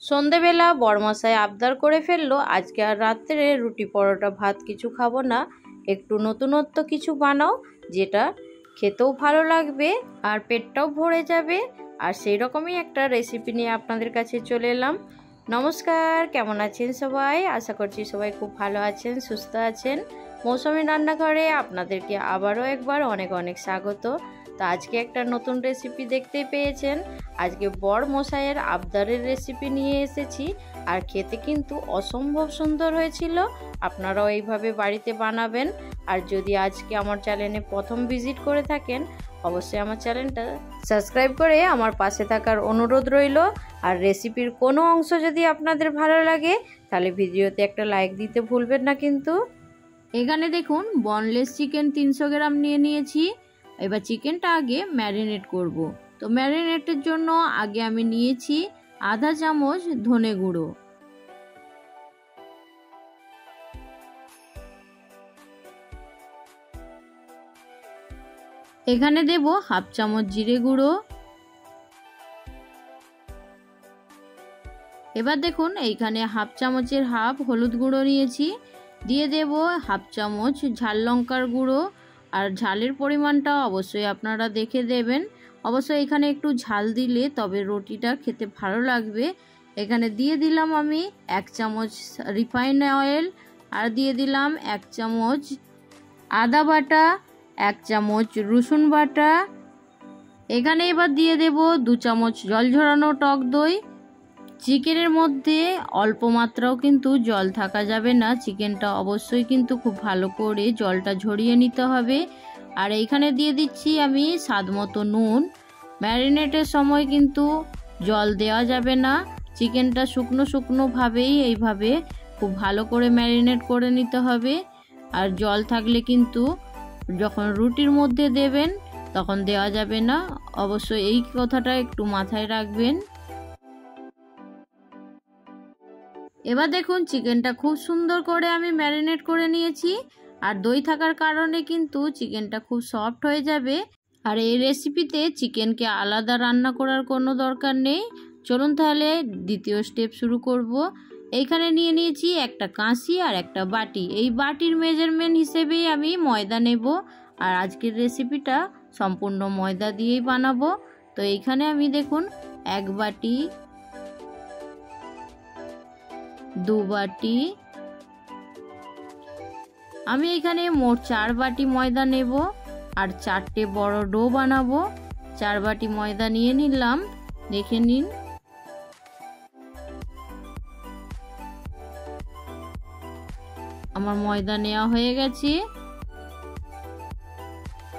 সন্ধেবেলা বরমশাই আবদার করে ফেললো আজকে আর রাত্রে রুটি পরোটা ভাত কিছু খাবো না, একটু নতুনত্ব কিছু বানাও যেটা খেতেও ভালো লাগবে আর পেটটাও ভরে যাবে। আর সেই রকমই একটা রেসিপি নিয়ে আপনাদের কাছে চলে এলাম। নমস্কার, কেমন আছেন সবাই? আশা করছি সবাই খুব ভালো আছেন, সুস্থ আছেন। মৌসুমী রান্নাঘরে আপনাদেরকে আবারও একবার অনেক অনেক স্বাগত। তো আজকে একটা নতুন রেসিপি দেখতে পেয়েছেন। আজকে বর মশাইয়ের আবদারের রেসিপি নিয়ে এসেছি, আর খেতে কিন্তু অসম্ভব সুন্দর হয়েছিল। আপনারাও এইভাবে বাড়িতে বানাবেন। আর যদি আজকে আমার চ্যানেলে প্রথম ভিজিট করে থাকেন, অবশ্যই আমার চ্যানেলটা সাবস্ক্রাইব করে আমার পাশে থাকার অনুরোধ রইল। আর রেসিপির কোনো অংশ যদি আপনাদের ভালো লাগে তাহলে ভিডিওতে একটা লাইক দিতে ভুলবেন না কিন্তু। এখানে দেখুন বনলেস চিকেন 300 গ্রাম নিয়ে নিয়েছি। এবার চিকেনটা আগে ম্যারিনেট করব। তো ম্যারিনেটের জন্য আগে আমি নিয়েছি আধা চামচ ধনে গুঁড়ো, এখানে দেব হাফ চামচ জিরে গুঁড়ো। এবার দেখুন এইখানে হাফ চামচের হাফ হলুদ গুঁড়ো নিয়েছি, দিয়ে দেব হাফ চামচ ঝাল লঙ্কার গুঁড়ো। আর ঝালের পরিমাণটা অবশ্যই আপনারা দেখে দেবেন। অবশ্যই এখানে একটু ঝাল দিলে তবে রুটিটা খেতে ভালো লাগবে। এখানে দিয়ে দিলাম আমি 1 চামচ রিফাইন অয়েল, আর দিয়ে দিলাম 1 চামচ আদা বাটা, 1 চামচ রসুন বাটা। এখানে এবার দিয়ে দেব 2 চামচ জল ঝরানো টক দই। চিকেনের মধ্যে অল্প মাত্রাও কিন্তু জল থাকা যাবে না, চিকেনটা অবশ্যই কিন্তু খুব ভালো করে জলটা ঝরিয়ে নিতে হবে। আর এইখানে দিয়ে দিচ্ছি আমি স্বাদ মতো নুন। ম্যারিনেটের সময় কিন্তু জল দেওয়া যাবে না, চিকেনটা শুকনো শুকনোভাবেই এইভাবে খুব ভালো করে ম্যারিনেট করে নিতে হবে। আর জল থাকলে কিন্তু যখন রুটির মধ্যে দেবেন তখন দেওয়া যাবে না, অবশ্যই এই কথাটা একটু মাথায় রাখবেন। এবার দেখুন চিকেনটা খুব সুন্দর করে আমি ম্যারিনেট করে নিয়েছি। আর দই থাকার কারণে কিন্তু চিকেনটা খুব সফট হয়ে যাবে। আর এই রেসিপিতে চিকেনকে আলাদা রান্না করার কোনো দরকার নেই। চলুন তাহলে দ্বিতীয় স্টেপ শুরু করব। এইখানে নিয়ে নিয়েছি একটা কাঁচি আর একটা বাটি। এই বাটির মেজারমেন্ট হিসেবেই আমি ময়দা নেব। আর আজকের রেসিপিটা সম্পূর্ণ ময়দা দিয়েই বানাবো। তো এইখানে আমি দেখুন 1 বাটি, 2 বাটি, আমি এখানে মোট 4 বাটি ময়দা নেব। আর 4টে বড় ডো বানাবো। 4 বাটি ময়দা নিয়ে নিলাম, দেখে নিন। আমার ময়দা নেওয়া হয়ে গেছে।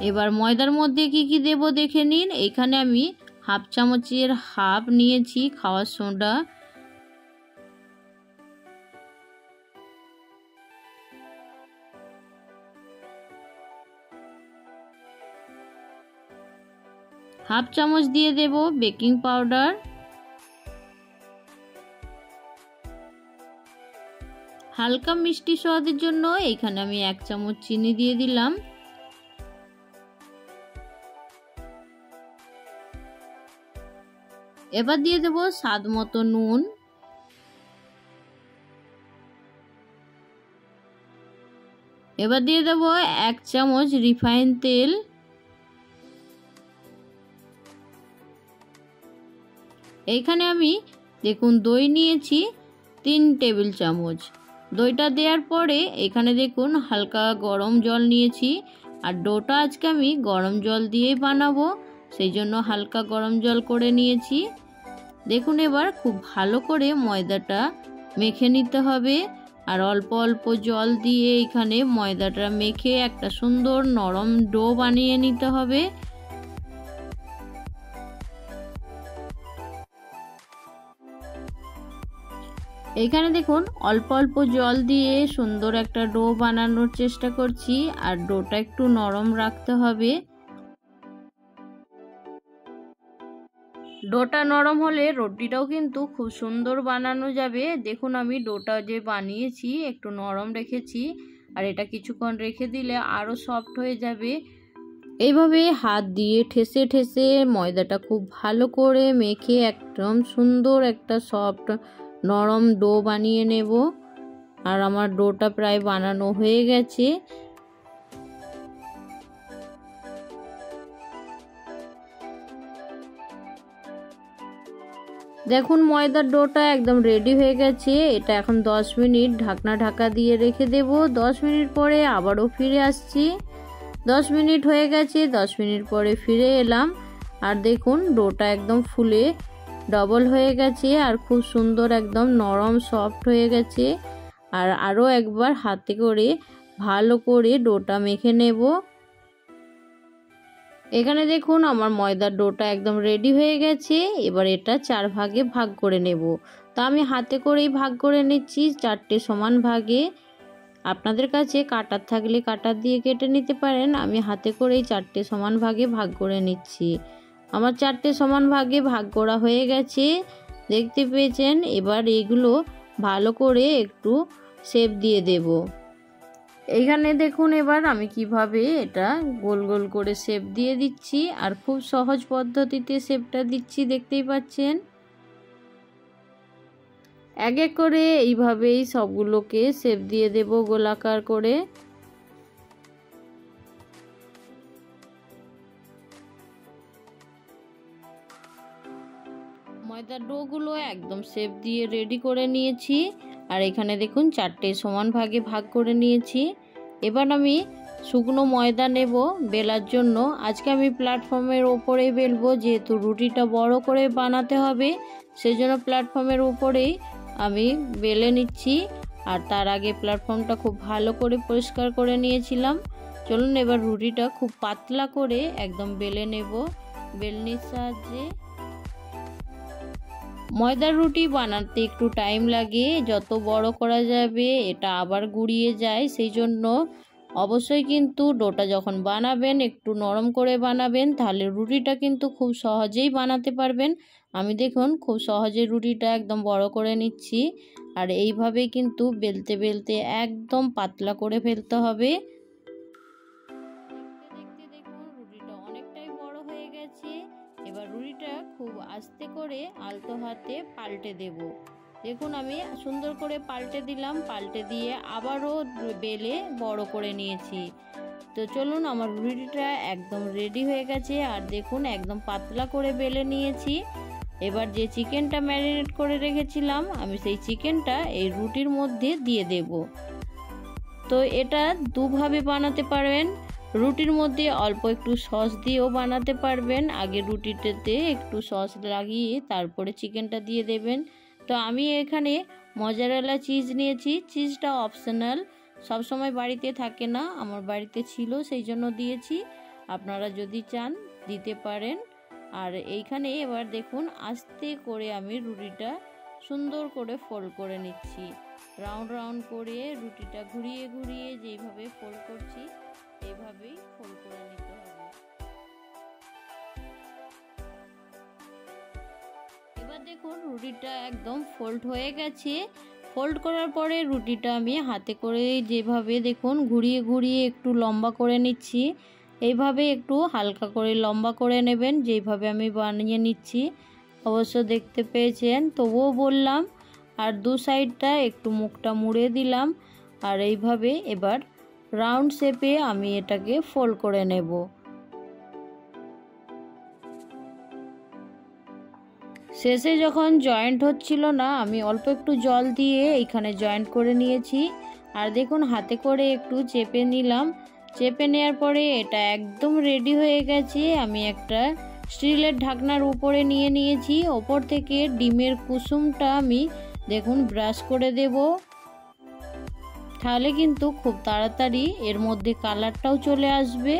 এবার ময়দার মধ্যে কি কি দেব দেখে নিন। এখানে আমি হাফ চামচের হাফ নিয়েছি খাওয়ার সোডা, হাফ চামচ দিয়ে দেব বেকিং পাউডার, হালকা মিষ্টি স্বাদের জন্য এখানে আমি 1 চামচ চিনি দিয়ে দিলাম। এবার দিয়ে দেব স্বাদ মতো নুন। এবার দিয়ে দেব 1 চামচ রিফাইন তেল। এইখানে আমি দেখুন দই নিয়েছি 3 টেবিল চামচ। দইটা দেওয়ার পরে এখানে দেখুন হালকা গরম জল নিয়েছি। আর ডোটা আজকে আমি গরম জল দিয়েই বানাবো, সেই জন্য হালকা গরম জল করে নিয়েছি। দেখুন এবার খুব ভালো করে ময়দাটা মেখে নিতে হবে। আর অল্প অল্প জল দিয়ে এখানে ময়দাটা মেখে একটা সুন্দর নরম ডো বানিয়ে নিতে হবে। এখানে দেখুন অল্প অল্প জল দিয়ে সুন্দর একটা ডো বানানোর চেষ্টা করছি। আর ডোটা একটু নরম রাখতে হবে। ডোটা নরম হলে রুটিটাও কিন্তু খুব সুন্দর বানানো যাবে। দেখুন আমি ডোটা যে বানিয়েছি একটু নরম রেখেছি, আর এটা কিছুক্ষণ রেখে দিলে আরও সফট হয়ে যাবে। এইভাবে হাত দিয়ে ঠেসে ঠেসে ময়দাটা খুব ভালো করে মেখে একদম সুন্দর একটা সফট নরম ডো বানিয়ে নেব। আর আমার ডোটা প্রায় বানানো হয়ে গেছে। দেখুন ময়দার ডোটা একদম রেডি হয়ে গেছে। এটা এখন 10 মিনিট ঢাকা দিয়ে রেখে দেব। 10 মিনিট পরে আবারও ফিরে আসছি। 10 মিনিট হয়ে গেছে। 10 মিনিট পরে ফিরে এলাম আর দেখুন ডোটা একদম ফুলে ডবল হয়ে গেছে আর খুব সুন্দর একদম নরম সফট হয়ে গেছে। আর আরও একবার হাতে করে ভালো করে ডোটা মেখে নেব। এখানে দেখুন আমার ময়দার ডোটা একদম রেডি হয়ে গেছে। এবার এটা 4 ভাগে ভাগ করে নেব। তো আমি হাতে করেই ভাগ করে নিচ্ছি 4টে সমান ভাগে। আপনাদের কাছে কাটার থাকলে কাটার দিয়ে কেটে নিতে পারেন। আমি হাতে করেই 4টে সমান ভাগে ভাগ করে নিচ্ছি। আমার 4টে সমান ভাগে ভাগ করা হয়ে গেছে, দেখতে পেয়েছেন। এবার এগুলো ভালো করে একটু শেপ দিয়ে দেব। এইখানে দেখুন এবার আমি কিভাবে এটা গোল গোল করে শেপ দিয়ে দিচ্ছি আর খুব সহজ পদ্ধতিতে শেপটা দিচ্ছি, দেখতেই পাচ্ছেন। এক এক করে এইভাবেই সবগুলোকে শেপ দিয়ে দেব গোলাকার করে। ময়দার ডোগুলো একদম শেপ দিয়ে রেডি করে নিয়েছি। আর এখানে দেখুন 4টে সমান ভাগে ভাগ করে নিয়েছি। এবার আমি শুকনো ময়দা নেব বেলার জন্য। আজকে আমি প্ল্যাটফর্মের ওপরেই বেলবো, যেহেতু রুটিটা বড় করে বানাতে হবে সেজন্য প্ল্যাটফর্মের ওপরেই আমি বেলে নিচ্ছি। আর তার আগে প্ল্যাটফর্মটা খুব ভালো করে পরিষ্কার করে নিয়েছিলাম। চলুন এবার রুটিটা খুব পাতলা করে একদম বেলে নেব বেলনির সাহায্যে। ময়দার রুটি বানাতে একটু টাইম লাগে, যত বড় করা যাবে এটা আবার গুঁড়িয়ে যায়। সেই জন্য অবশ্যই কিন্তু ডোটা যখন বানাবেন একটু নরম করে বানাবেন, তাহলে রুটিটা কিন্তু খুব সহজেই বানাতে পারবেন। আমি দেখুন খুব সহজে রুটিটা একদম বড় করে নিচ্ছি। আর এইভাবেই কিন্তু বেলতে বেলতে একদম পাতলা করে ফেলতে হবে। দেখতে দেখুন রুটিটা অনেকটাই বড় হয়ে গেছে। এবার রুটিটা খুব আস্তে করে আলতো হাতে পাল্টে দেব। দেখুন আমি সুন্দর করে পাল্টে দিলাম, পাল্টে দিয়ে আবারও বেলে বড় করে নিয়েছি। তো চলুন আমার রুটিটা একদম রেডি হয়ে গেছে। আর দেখুন একদম পাতলা করে বেলে নিয়েছি। এবার যে চিকেনটা ম্যারিনেট করে রেখেছিলাম আমি সেই চিকেনটা এই রুটির মধ্যে দিয়ে দেব। তো এটা দুভাবে বানাতে পারবেন। রুটির মধ্যে অল্প একটু সস দিয়েও বানাতে পারবেন। আগে রুটিটাতে একটু সস লাগিয়ে তারপরে চিকেনটা দিয়ে দেবেন। তো আমি এখানে মজারেলা চিজ নিয়েছি। চিজটা অপশনাল, সবসময় বাড়িতে থাকে না, আমার বাড়িতে ছিল সেই জন্য দিয়েছি। আপনারা যদি চান দিতে পারেন। আর এইখানে এবার দেখুন আস্তে করে আমি রুটিটা সুন্দর করে ফোল্ড করে নিচ্ছি। রাউন্ড রাউন্ড করে রুটিটা ঘুরিয়ে ঘুরিয়ে যেইভাবে ফোল্ড করছি এইভাবেই ফোল্ড করে নিতে হবে। এবার দেখুন রুটিটা একদম ফোল্ড হয়ে গেছে। ফোল্ড করার পরে রুটিটা আমি হাতে করে যেভাবে দেখুন ঘুরিয়ে ঘুরিয়ে একটু লম্বা করে নিচ্ছি। এইভাবে একটু হালকা করে লম্বা করে নেবেন, যেইভাবে আমি বানিয়ে নিচ্ছি। অবশ্য দেখতে পেয়েছেন, তবুও বললাম। আর দু সাইডটা একটু মুখটা মুড়ে দিলাম। আর এইভাবে এবার রাউন্ড শেপে আমি এটাকে ফোল্ড করে নেব। শেষে যখন জয়েন্ট হচ্ছিল না আমি অল্প একটু জল দিয়ে এইখানে জয়েন্ট করে নিয়েছি। আর দেখুন হাতে করে একটু চেপে নিলাম। চেপে নেওয়ার পরে এটা একদম রেডি হয়ে গেছে। আমি একটা স্টিলের ঢাকনার উপরে নিয়ে নিয়েছি। ওপর থেকে ডিমের কুসুমটা আমি দেখুন ব্রাশ করে দেব। তাহলে কিন্তু খুব তাড়াতাড়ি এর মধ্যে কালারটাও চলে আসবে।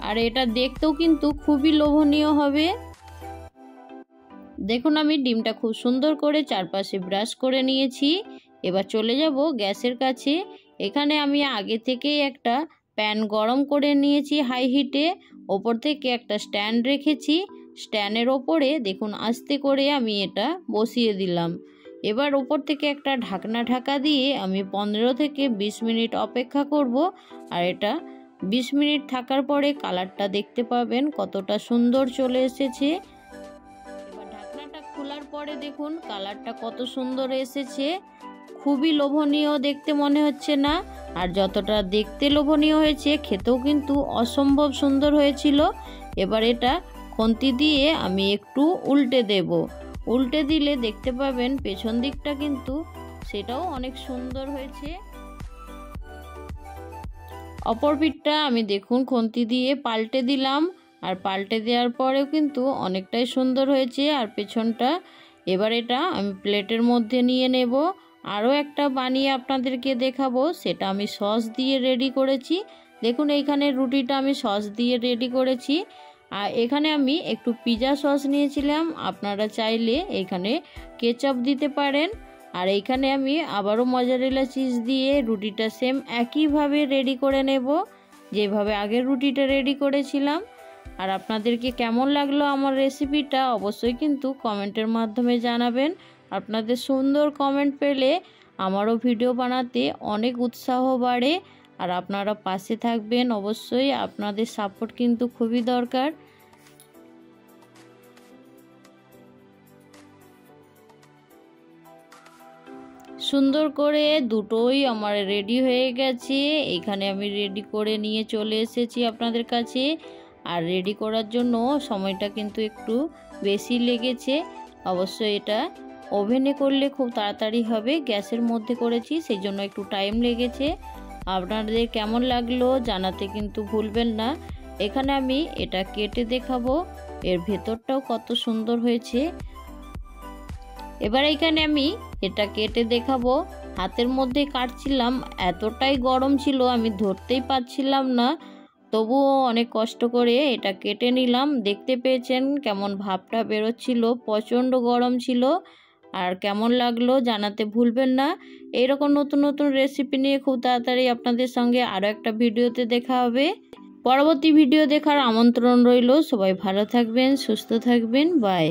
আর এটা দেখতেও কিন্তু খুবই লোভনীয় হবে। দেখুন আমি ডিমটা খুব সুন্দর করে চারপাশে ব্রাশ করে নিয়েছি। এবার চলে যাব গ্যাসের কাছে। এখানে আমি আগে থেকেই একটা প্যান গরম করে নিয়েছি হাই হিটে। ওপর থেকে একটা স্ট্যান্ড রেখেছি। স্ট্যান্ডের ওপরে দেখুন আস্তে করে আমি এটা বসিয়ে দিলাম। এবার ওপর থেকে একটা ঢাকনা ঢাকা দিয়ে আমি 15 থেকে 20 মিনিট অপেক্ষা করব। আর এটা 20 মিনিট থাকার পরে কালারটা দেখতে পাবেন কতটা সুন্দর চলে এসেছে। এবার ঢাকনাটা খোলার পরে দেখুন কালারটা কত সুন্দর এসেছে, খুবই লোভনীয় দেখতে মনে হচ্ছে না? আর যতটা দেখতে লোভনীয় হয়েছে খেতেও কিন্তু অসম্ভব সুন্দর হয়েছিল। এবার এটা খুন্তি দিয়ে আমি একটু উল্টে দেব। উল্টে দিলে দেখতে পাবেন পেছন দিকটা কিন্তু সেটাও অনেক সুন্দর হয়েছে। অপর পিঠটা আমি দেখুন খুন্তি দিয়ে পাল্টে দিলাম, আর পাল্টে দেওয়ার পরেও কিন্তু অনেকটাই সুন্দর হয়েছে আর পেছনটা। এবার এটা আমি প্লেটের মধ্যে নিয়ে নেব। আরও একটা বানিয়ে আপনাদেরকে দেখাবো, সেটা আমি সস দিয়ে রেডি করেছি। দেখুন এইখানে রুটিটা আমি সস দিয়ে রেডি করেছি, আর এখানে আমি একটু পিৎজা সস নিয়েছিলাম, আপনারা চাইলে এখানে কেচাপ দিতে পারেন। আর এইখানে আমি আবারও মজারেলা চিজ দিয়ে রুটিটা সেম একইভাবে রেডি করে নেব, যেভাবে আগের রুটিটা রেডি করেছিলাম। আর আপনাদেরকে কেমন লাগলো আমার রেসিপিটা অবশ্যই কিন্তু কমেন্টের মাধ্যমে জানাবেন। আপনাদের সুন্দর কমেন্ট পেলে আমারও ভিডিও বানাতে অনেক উৎসাহ বাড়ে। আর আপনারা পাশে থাকবেন অবশ্যই, আপনাদের সাপোর্ট কিন্তু খুবই দরকার। সুন্দর করে দুটোই আমার রেডি হয়ে গেছে। এখানে আমি রেডি করে নিয়ে চলে এসেছি আপনাদের কাছে। আর রেডি করার জন্য সময়টা কিন্তু একটু বেশি লেগেছে। অবশ্যই এটা ওভেনে করলে খুব তাড়াতাড়ি হবে, গ্যাসের মধ্যে করেছি সেই জন্য একটু টাইম লেগেছে। আপনাদের কেমন লাগলো জানাতে কিন্তু ভুলবেন না। এখানে আমি এটা কেটে দেখাবো, এর ভেতরটাও কত সুন্দর হয়েছে। এবার এখানে আমি এটা কেটে দেখাবো। হাতের মধ্যে কাটছিলাম, এতটাই গরম ছিল আমি ধরতেই পারছিলাম না, তবুও অনেক কষ্ট করে এটা কেটে নিলাম। দেখতে পেয়েছেন কেমন ভাবটা বেরোচ্ছিল, প্রচণ্ড গরম ছিল। আর কেমন লাগলো জানাতে ভুলবেন না। এইরকম নতুন নতুন রেসিপি নিয়ে খুব তাড়াতাড়ি আপনাদের সঙ্গে আরও একটা ভিডিওতে দেখা হবে। পরবর্তী ভিডিও দেখার আমন্ত্রণ রইল। সবাই ভালো থাকবেন, সুস্থ থাকবেন, বাই।